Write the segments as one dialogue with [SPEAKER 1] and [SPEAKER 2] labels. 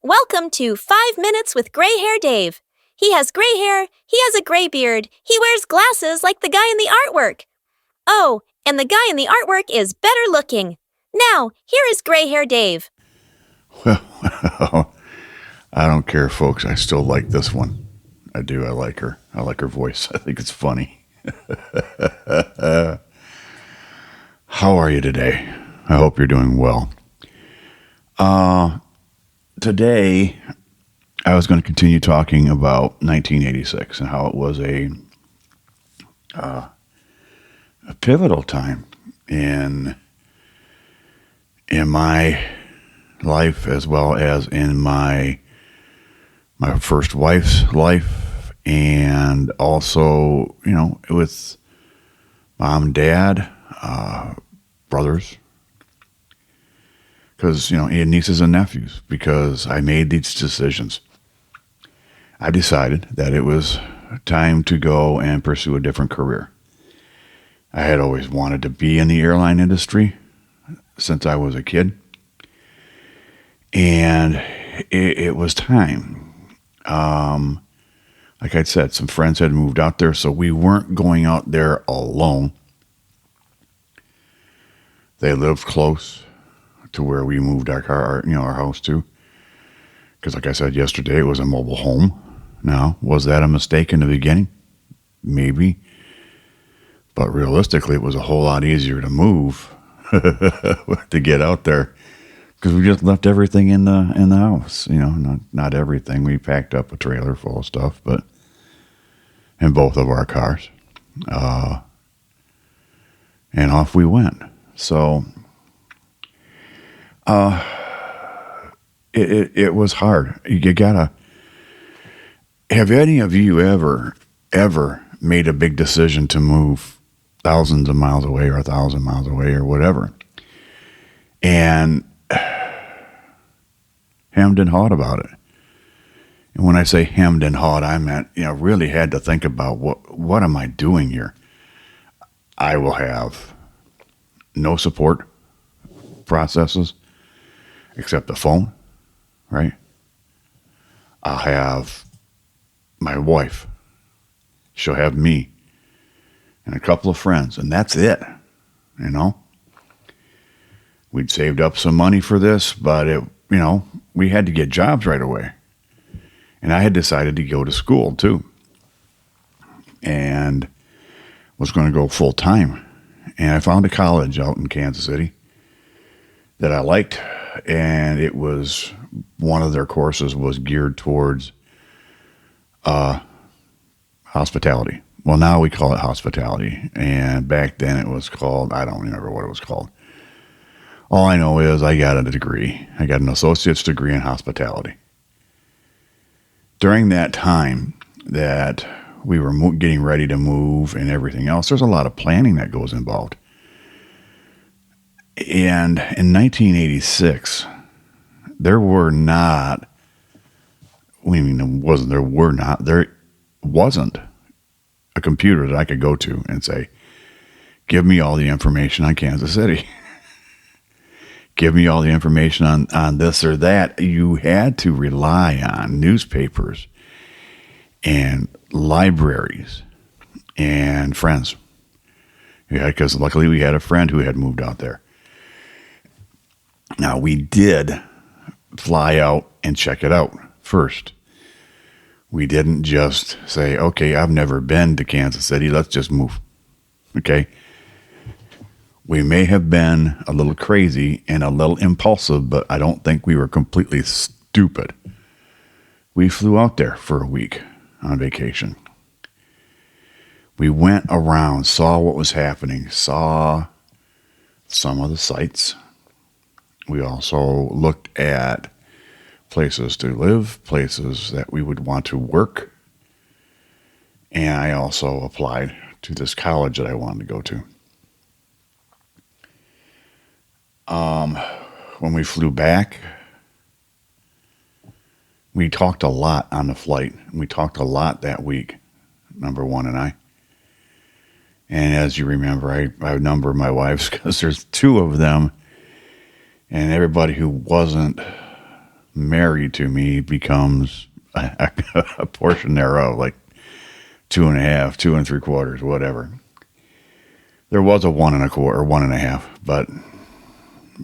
[SPEAKER 1] Welcome to 5 Minutes with Gray Hair Dave. He has gray hair, he has a gray beard, he wears glasses like the guy in the artwork. Oh, and the guy in the artwork is better looking. Now, here is Gray Hair Dave.
[SPEAKER 2] Well, I don't care, folks. I still like this one. I do. I like her. I like her voice. I think it's funny. How are you today? I hope you're doing well. Today, I was going to continue talking about 1986 and how it was a pivotal time in my life, as well as in my first wife's life, and also, with mom and dad, brothers, because, and nieces and nephews, because I made these decisions. I decided that it was time to go and pursue a different career. I had always wanted to be in the airline industry since I was a kid, and it was time. Like I said, some friends had moved out there, so we weren't going out there alone. They lived close to where we moved our house to. Because like I said yesterday, it was a mobile home. Now, was that a mistake in the beginning? Maybe. But realistically, it was a whole lot easier to move to get out there, because we just left everything in the house. Not everything. We packed up a trailer full of stuff, but in both of our cars, and off we went. So it was hard. You gotta. Have any of you ever made a big decision to move thousands of miles away or 1,000 miles away or whatever, and hemmed and hawed about it? And when I say hemmed and hawed, I meant, really had to think about what am I doing here? I will have no support processes except the phone, right? I'll have my wife. She'll have me and a couple of friends, and that's it. We'd saved up some money for this, but we had to get jobs right away. And I had decided to go to school too, and was going to go full time. And I found a college out in Kansas City that I liked, and it was one of their courses was geared towards hospitality. Well, now we call it hospitality, and back then it was called, I don't remember what it was called. All I know is I got a degree. I got an associate's degree in hospitality. During that time that we were getting ready to move and everything else, there's a lot of planning that goes involved. And in 1986, there wasn't a computer that I could go to and say, give me all the information on Kansas City. Give me all the information on this or that. You had to rely on newspapers and libraries and friends. Because luckily we had a friend who had moved out there. Now, we did fly out and check it out first. We didn't just say, okay, I've never been to Kansas City, let's just move. Okay? We may have been a little crazy and a little impulsive, but I don't think we were completely stupid. We flew out there for a week on vacation. We went around, saw what was happening, saw some of the sights. We also looked at places to live, places that we would want to work. And I also applied to this college that I wanted to go to. When we flew back, we talked a lot on the flight. We talked a lot that week, number one and I. And as you remember, I number my wives because there's two of them, and everybody who wasn't married to me becomes a portion thereof, like 2.5, 2 3/4, whatever. There was a 1 1/4 or 1.5, but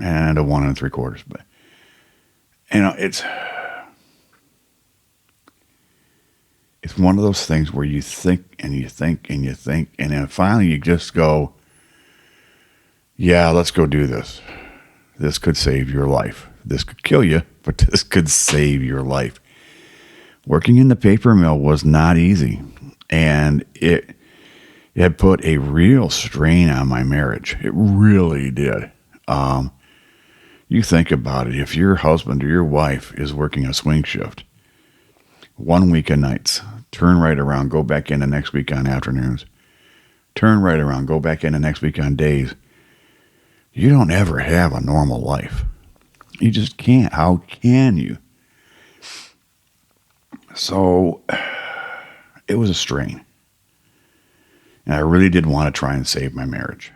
[SPEAKER 2] and a 1 3/4. But it's one of those things where you think and you think and you think, and then finally you just go, yeah, let's go do this. This could save your life. This could kill you, but this could save your life. Working in the paper mill was not easy, and it had put a real strain on my marriage. It really did. You think about it. If your husband or your wife is working a swing shift, 1 week of nights, turn right around, go back in the next week on afternoons, turn right around, go back in the next week on days, you don't ever have a normal life. You just can't. How can you? So it was a strain. And I really did want to try and save my marriage.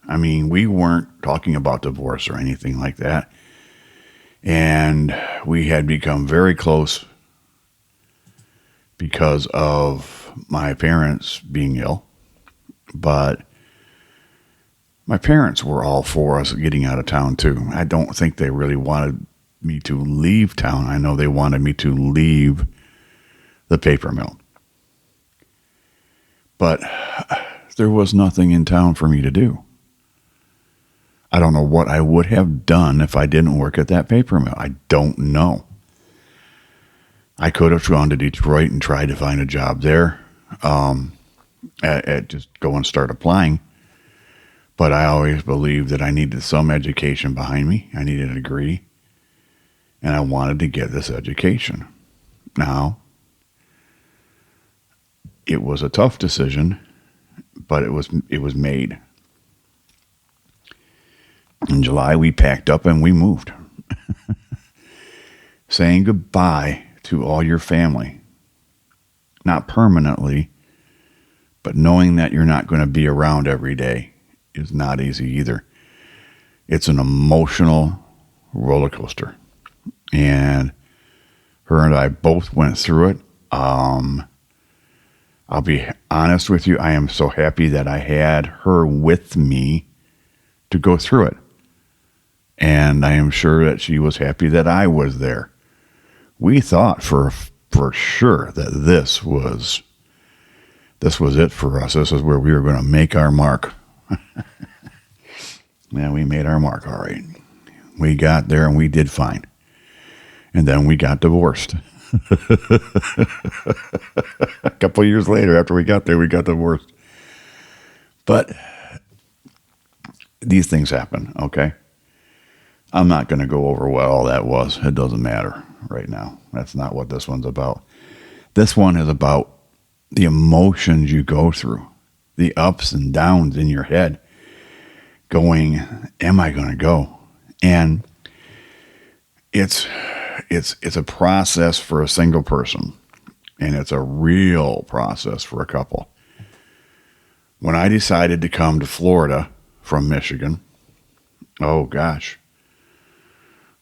[SPEAKER 2] I mean, we weren't talking about divorce or anything like that. And we had become very close because of my parents being ill. But my parents were all for us getting out of town too. I don't think they really wanted me to leave town. I know they wanted me to leave the paper mill. But there was nothing in town for me to do. I don't know what I would have done if I didn't work at that paper mill. I don't know. I could have gone to Detroit and tried to find a job there. Just go and start applying. But I always believed that I needed some education behind me. I needed a degree. And I wanted to get this education. Now, it was a tough decision, but it was made. In July, we packed up and we moved. Saying goodbye to all your family. Not permanently, but knowing that you're not going to be around every day is not easy either. It's an emotional roller coaster. And her and I both went through it. I'll be honest with you. I am so happy that I had her with me to go through it. And I am sure that she was happy that I was there. We thought for sure that this was it for us. This is where we were going to make our mark. Yeah, we made our mark, all right. We got there and we did fine. And then we got divorced. A couple of years later, after we got there, we got divorced. But these things happen, okay? I'm not going to go over what all that was. It doesn't matter right now. That's not what this one's about. This one is about the emotions you go through, the ups and downs in your head, going, am I going to go? And it's a process for a single person, and it's a real process for a couple. When I decided to come to Florida from Michigan, oh gosh,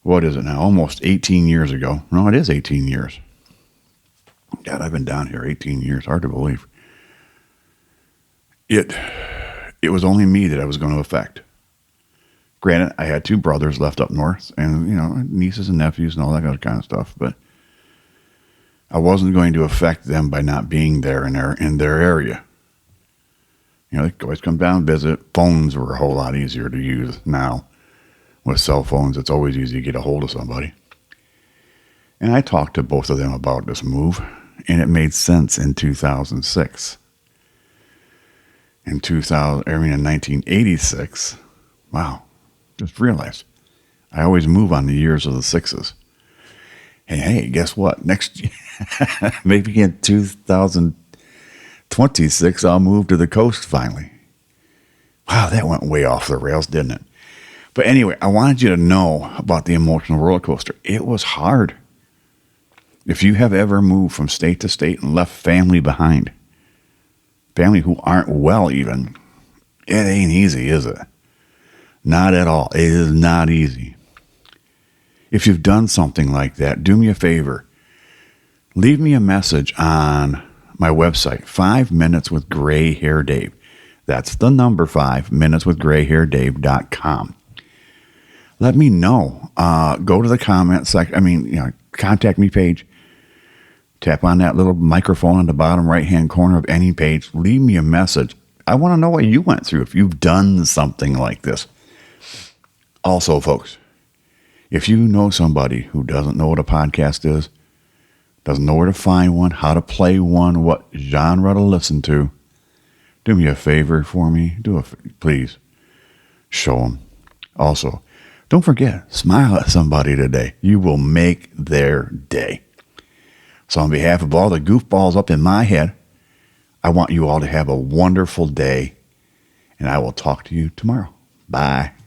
[SPEAKER 2] what is it now? Almost 18 years ago. No, it is 18 years. God, I've been down here 18 years. Hard to believe. It was only me that I was going to affect. Granted, I had two brothers left up north and, nieces and nephews and all that other kind of stuff, but I wasn't going to affect them by not being there in their area. They could always come down and visit. Phones were a whole lot easier to use now. With cell phones, it's always easy to get a hold of somebody. And I talked to both of them about this move, and it made sense in 2006. In 1986, wow, just realized I always move on the years of the sixes. Hey, guess what? Next year, maybe in 2026, I'll move to the coast finally. Wow, that went way off the rails, didn't it? But anyway, I wanted you to know about the emotional roller coaster. It was hard. If you have ever moved from state to state and left family behind, family who aren't well even, it ain't easy, is it? Not at all. It is not easy. If you've done something like that, do me a favor. Leave me a message on my website, 5 Minutes with Gray Hair Dave. That's the number 5 minuteswithgrayhairdave.com. Let me know. Go to the comment section. Contact me page. Tap on that little microphone in the bottom right-hand corner of any page. Leave me a message. I want to know what you went through if you've done something like this. Also, folks, if you know somebody who doesn't know what a podcast is, doesn't know where to find one, how to play one, what genre to listen to, do me a favor for me. Please. Show them. Also, don't forget, smile at somebody today. You will make their day. So on behalf of all the goofballs up in my head, I want you all to have a wonderful day, and I will talk to you tomorrow. Bye.